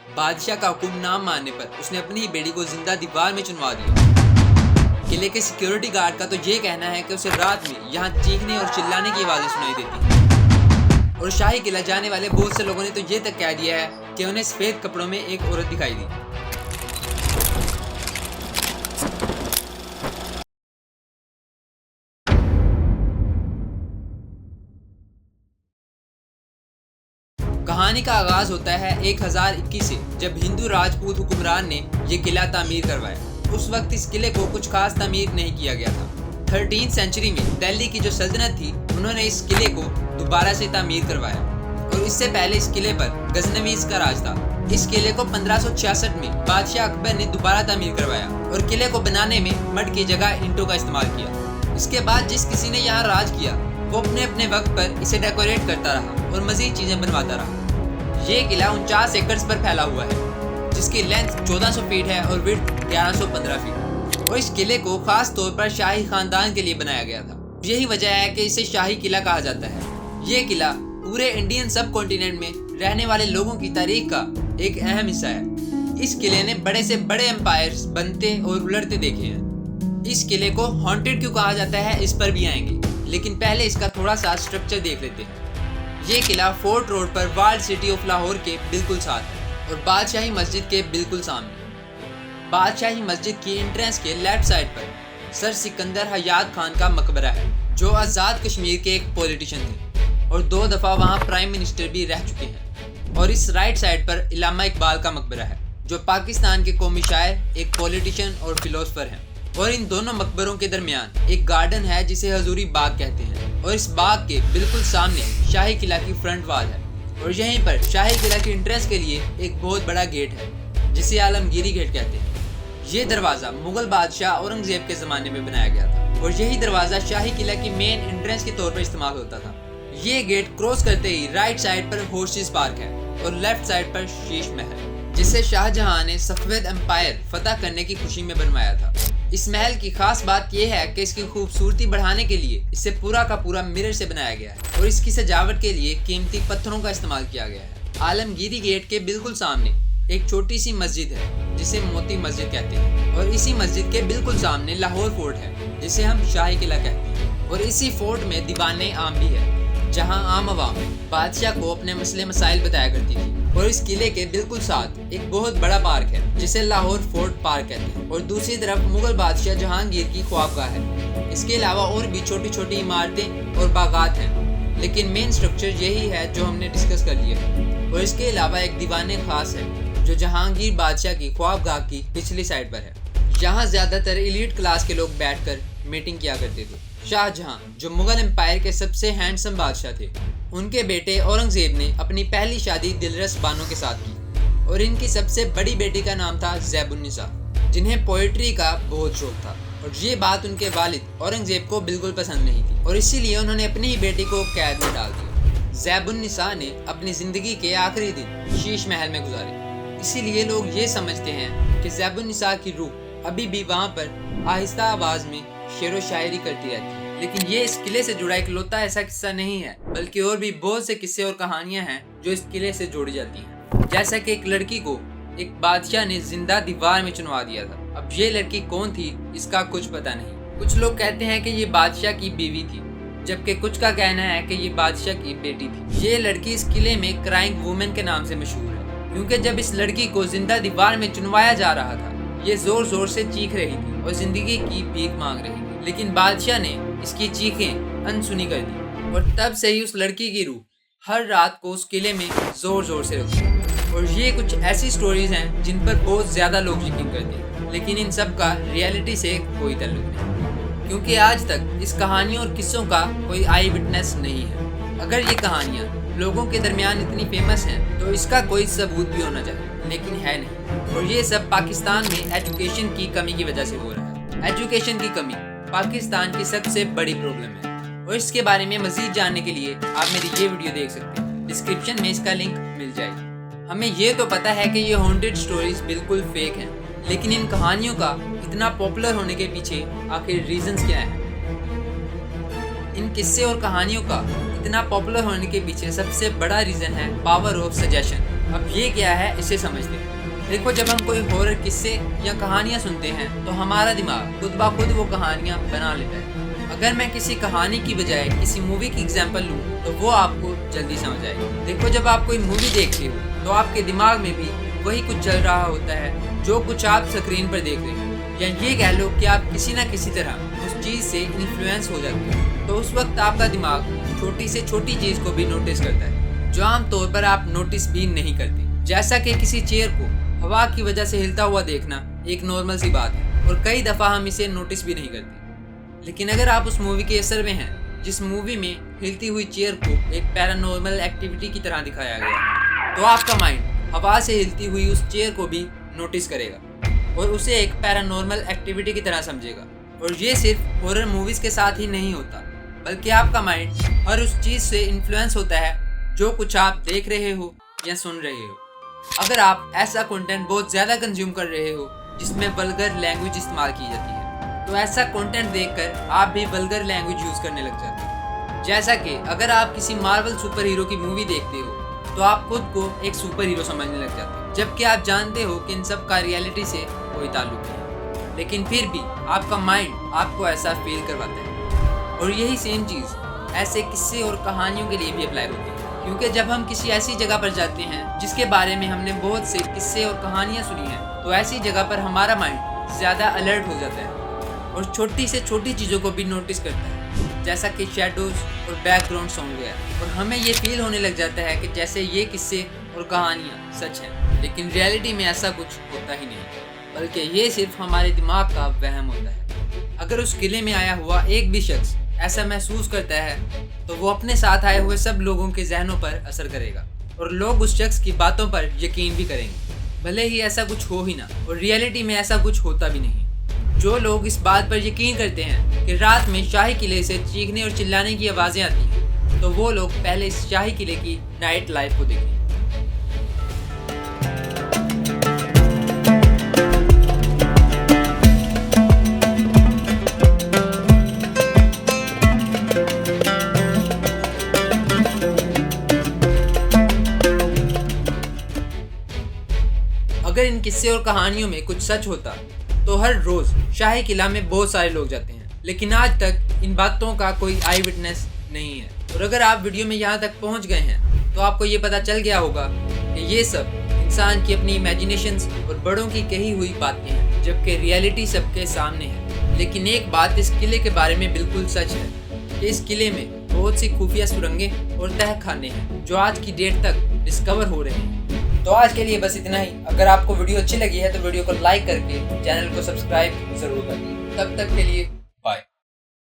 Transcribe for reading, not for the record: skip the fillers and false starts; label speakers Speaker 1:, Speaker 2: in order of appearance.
Speaker 1: बादशाह का हुक्म ना मानने पर उसने अपनी ही बेटी को जिंदा दीवार में चुनवा दिया। किले के सिक्योरिटी गार्ड का तो ये कहना है कि उसे रात में यहाँ चीखने और चिल्लाने की आवाजें सुनाई देती हैं। और शाही किला जाने वाले बहुत से लोगों ने तो ये तक कह दिया है कि उन्हें सफेद कपड़ों में एक औरत दिखाई दी। कहानी का आगाज होता है 1021 से, जब हिंदू राजपूत हुक्मरान ने यह किला तामीर करवाया। उस वक्त इस किले को कुछ खास तामीर नहीं किया गया था। 13वीं सेंचुरी में दिल्ली की जो सल्तनत थी, उन्होंने इस किले को दोबारा से तामीर करवाया। और इससे पहले इस किले पर गजनवीज का राज था। इस किले को 1566 में बादशाह अकबर ने दोबारा तामीर करवाया और किले को बनाने में मड की जगह ईंटों का इस्तेमाल किया। इसके बाद जिस किसी ने यहाँ राज किया, वो अपने अपने वक्त पर इसे डेकोरेट करता रहा और मजीद चीजें बनवाता रहा। ये किला 49 एकड़ पर फैला हुआ है, जिसकी लेंथ 1400 फीट है और विड्थ 1115 फीट। और इस किले को खास तौर पर शाही खानदान के लिए बनाया गया था। यही वजह है कि इसे शाही किला कहा जाता है। ये किला पूरे इंडियन सब कॉन्टिनेंट में रहने वाले लोगों की तारीख का एक अहम हिस्सा है। इस किले ने बड़े से बड़े एम्पायर्स बनते और उलटते देखे हैं। इस किले को हॉन्टेड क्यों कहा जाता है, इस पर भी आएंगे, लेकिन पहले इसका थोड़ा सा स्ट्रक्चर देख लेते हैं। ये किला फोर्ट रोड पर वाल्ड सिटी ऑफ लाहौर के बिल्कुल साथ है और बादशाही मस्जिद के बिल्कुल सामने। बादशाही मस्जिद की एंट्रेंस के लेफ्ट साइड पर सर सिकंदर हयात खान का मकबरा है, जो आज़ाद कश्मीर के एक पॉलिटिशियन थे और 2 दफ़ा वहाँ प्राइम मिनिस्टर भी रह चुके हैं। और इस राइट साइड पर इल्लामा इकबाल का मकबरा है, जो पाकिस्तान के कौमी शायर, एक पॉलिटिशियन और फिलोसफर हैं। और इन दोनों मकबरों के दरमियान एक गार्डन है जिसे हजूरी बाग कहते हैं। और इस बाग के बिल्कुल सामने शाही किला की फ्रंट वॉल है और यहीं पर शाही किला की एंट्रेंस के लिए एक बहुत बड़ा गेट है, जिसे आलमगीरी गेट कहते हैं। ये दरवाज़ा मुगल बादशाह औरंगजेब के ज़माने में बनाया गया था और यही दरवाज़ा शाही किला की मेन एंट्रेंस के तौर पर इस्तेमाल होता था। ये गेट क्रॉस करते ही राइट साइड पर हॉर्सेस पार्क है और लेफ्ट साइड पर शीश महल, जिसे शाहजहां ने सफेद एम्पायर फतह करने की खुशी में बनवाया था। इस महल की खास बात यह है कि इसकी खूबसूरती बढ़ाने के लिए इसे पूरा का पूरा मिरर से बनाया गया है और इसकी सजावट के लिए कीमती पत्थरों का इस्तेमाल किया गया है। आलमगीरी गेट के बिल्कुल सामने एक छोटी सी मस्जिद है, जिसे मोती मस्जिद कहते हैं। और इसी मस्जिद के बिल्कुल सामने लाहौर फोर्ट है, जिसे हम शाही किला कहते हैं। और इसी फोर्ट में दीवाने आम भी है, जहां आम आवाम बादशाह को अपने मसले मसाइल बताया करती थी। और इस किले के बिल्कुल साथ एक बहुत बड़ा पार्क है, जिसे लाहौर फोर्ट पार्क कहते हैं। और दूसरी तरफ मुगल बादशाह जहांगीर की ख्वाबगाह है। इसके अलावा और भी छोटी छोटी इमारतें और बागात हैं, लेकिन मेन स्ट्रक्चर यही है जो हमने डिस्कस कर लिया। और इसके अलावा एक दीवाने खास है, जो जहांगीर बादशाह की ख्वाबगाह की पिछली साइड पर है। यहाँ ज्यादातर एलीट क्लास के लोग बैठकर मीटिंग किया करते थे। शाहजहां, जो मुगल एम्पायर के सबसे हैंडसम बादशाह थे, उनके बेटे औरंगजेब ने अपनी पहली शादी दिलरस बानो के साथ की और इनकी सबसे बड़ी बेटी का नाम था ज़ैबुन्निसा, जिन्हें पोइट्री का बहुत शौक था। और ये बात उनके वालिद औरंगजेब को बिल्कुल पसंद नहीं थी और इसीलिए उन्होंने अपनी ही बेटी को कैद में डाल दिया। ज़ैबुन्निसा ने अपनी ज़िंदगी के आखिरी दिन शीश महल में गुजारे। इसीलिए लोग ये समझते हैं कि ज़ैबुन्निसा की रूह अभी भी वहाँ पर आहिस्ता आवाज़ में शेर व शायरी करती रहती है। लेकिन ये इस किले से जुड़ा इकलौता ऐसा किस्सा नहीं है, बल्कि और भी बहुत से किस्से और कहानियां हैं जो इस किले से जोड़ी जाती हैं। जैसा कि एक लड़की को एक बादशाह ने जिंदा दीवार में चुनवा दिया था। अब ये लड़की कौन थी, इसका कुछ पता नहीं। कुछ लोग कहते हैं कि ये बादशाह की बीवी थी, जबकि कुछ का कहना है कि ये बादशाह की बेटी थी। ये लड़की इस किले में क्राइंग वुमेन के नाम से मशहूर है, क्योंकि जब इस लड़की को जिंदा दीवार में चुनवाया जा रहा था, ये जोर जोर से चीख रही थी और जिंदगी की भीख मांग रही थी। लेकिन बादशाह ने इसकी चीखें अनसुनी कर दी और तब से ही उस लड़की की रूह हर रात को उस किले में जोर जोर से रोती। और ये कुछ ऐसी स्टोरीज हैं जिन पर बहुत ज्यादा लोग यकीन करते हैं, लेकिन इन सब का रियलिटी से कोई ताल्लुक नहीं, क्योंकि आज तक इस कहानियों और किस्सों का कोई आई विटनेस नहीं है। अगर ये कहानियाँ लोगों के दरमियान इतनी फेमस हैं तो इसका कोई सबूत भी होना चाहिए, लेकिन है नहीं। और ये सब पाकिस्तान में एजुकेशन की कमी की वजह से हो रहा है। एजुकेशन की कमी पाकिस्तान की सबसे बड़ी प्रॉब्लम है और इसके बारे में मजीद जानने के लिए आप मेरी ये वीडियो देख सकते हैं। डिस्क्रिप्शन में इसका लिंक मिल जाएगी। हमें ये तो पता है कि ये हॉन्टेड स्टोरीज बिल्कुल फेक हैं, लेकिन इन कहानियों का इतना पॉपुलर होने के पीछे आखिर रीजंस क्या हैं? इन किस्से और कहानियों का इतना पॉपुलर होने के पीछे सबसे बड़ा रीजन है पावर ऑफ सजेशन। अब ये क्या है इसे समझते हैं। देखो, जब हम कोई हॉरर किस्से या कहानियाँ सुनते हैं तो हमारा दिमाग खुद ब खुद वो कहानियाँ बना लेता है। अगर मैं किसी कहानी की बजाय किसी मूवी की एग्जांपल लूँ तो वो आपको जल्दी समझ आएगी। देखो, जब आप कोई मूवी देखते हो तो आपके दिमाग में भी वही कुछ चल रहा होता है जो कुछ आप स्क्रीन पर देख रहे हो, या ये कह लो कि आप किसी न किसी तरह उस चीज़ से इन्फ्लुएंस हो जाते हो। तो उस वक्त आपका दिमाग छोटी से छोटी चीज़ को भी नोटिस करता है जो आमतौर पर आप नोटिस भी नहीं करते। जैसा कि किसी चेयर को हवा की वजह से हिलता हुआ देखना एक नॉर्मल सी बात है और कई दफ़ा हम इसे नोटिस भी नहीं करते। लेकिन अगर आप उस मूवी के असर में हैं जिस मूवी में हिलती हुई चेयर को एक पैरानॉर्मल एक्टिविटी की तरह दिखाया गया, तो आपका माइंड हवा से हिलती हुई उस चेयर को भी नोटिस करेगा और उसे एक पैरानॉर्मल एक्टिविटी की तरह समझेगा। और ये सिर्फ हॉरर मूवीज़ के साथ ही नहीं होता, बल्कि आपका माइंड हर उस चीज़ से इन्फ्लुएंस होता है जो कुछ आप देख रहे हो या सुन रहे हो। अगर आप ऐसा कंटेंट बहुत ज़्यादा कंज्यूम कर रहे हो जिसमें वल्गर लैंग्वेज इस्तेमाल की जाती है, तो ऐसा कंटेंट देखकर आप भी वल्गर लैंग्वेज यूज़ करने लग जाते हैं। जैसा कि अगर आप किसी मार्वल सुपर हीरो की मूवी देखते हो तो आप खुद को एक सुपर हीरो समझने लग जाते हैं, जबकि आप जानते हो कि इन सब का रियलिटी से कोई ताल्लुक नहीं। लेकिन फिर भी आपका माइंड आपको ऐसा फील करवाता है। और यही सेम चीज़ ऐसे किस्से और कहानियों के लिए भी अप्लाई होती है, क्योंकि जब हम किसी ऐसी जगह पर जाते हैं जिसके बारे में हमने बहुत से किस्से और कहानियाँ सुनी हैं, तो ऐसी जगह पर हमारा माइंड ज़्यादा अलर्ट हो जाता है और छोटी से छोटी चीज़ों को भी नोटिस करता है, जैसा कि शेडोज़ और बैकग्राउंड साउंड वगैरह। और हमें ये फील होने लग जाता है कि जैसे ये किस्से और कहानियाँ सच हैं, लेकिन रियलिटी में ऐसा कुछ होता ही नहीं, बल्कि ये सिर्फ हमारे दिमाग का वहम होता है। अगर उस किले में आया हुआ एक भी शख्स ऐसा महसूस करता है तो वो अपने साथ आए हुए सब लोगों के जहनों पर असर करेगा और लोग उस शख्स की बातों पर यकीन भी करेंगे, भले ही ऐसा कुछ हो ही ना। और रियलिटी में ऐसा कुछ होता भी नहीं। जो लोग इस बात पर यकीन करते हैं कि रात में शाही किले से चीखने और चिल्लाने की आवाज़ें आती हैं, तो वो लोग पहले इस शाही किले की नाइट लाइफ को देखें। अगर इन किस्से और कहानियों में कुछ सच होता तो हर रोज़ शाही किला में बहुत सारे लोग जाते हैं, लेकिन आज तक इन बातों का कोई आई विटनेस नहीं है। और अगर आप वीडियो में यहाँ तक पहुँच गए हैं तो आपको ये पता चल गया होगा कि ये सब इंसान की अपनी इमेजिनेशंस और बड़ों की कही हुई बातें हैं, जबकि रियलिटी सबके सामने है। लेकिन एक बात इस किले के बारे में बिल्कुल सच है कि इस किले में बहुत सी खुफिया सुरंगें और तहखाने हैं जो आज की डेट तक डिस्कवर हो रहे हैं। तो आज के लिए बस इतना ही। अगर आपको वीडियो अच्छी लगी है तो वीडियो को लाइक करके चैनल को सब्सक्राइब जरूर करिए। तब तक के लिए